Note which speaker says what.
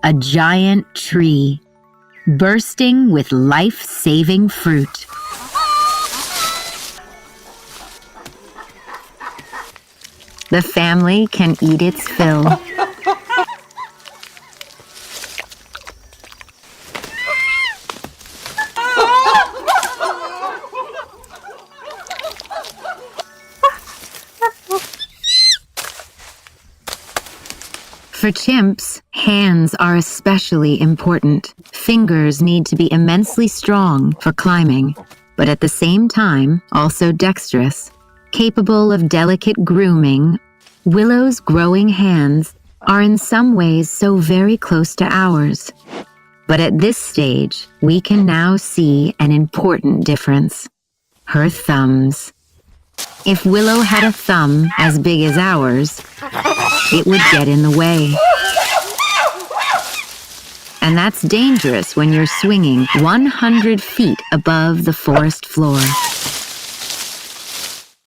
Speaker 1: a giant tree, bursting with life-saving fruit. The family can eat its fill. For chimps, hands are especially important. Fingers need to be immensely strong for climbing, but at the same time, also dexterous. Capable of delicate grooming, Willow's growing hands are in some ways so very close to ours. But at this stage, we can now see an important difference. Her thumbs. If Willow had a thumb as big as ours, it would get in the way. And that's dangerous when you're swinging 100 feet above the forest floor.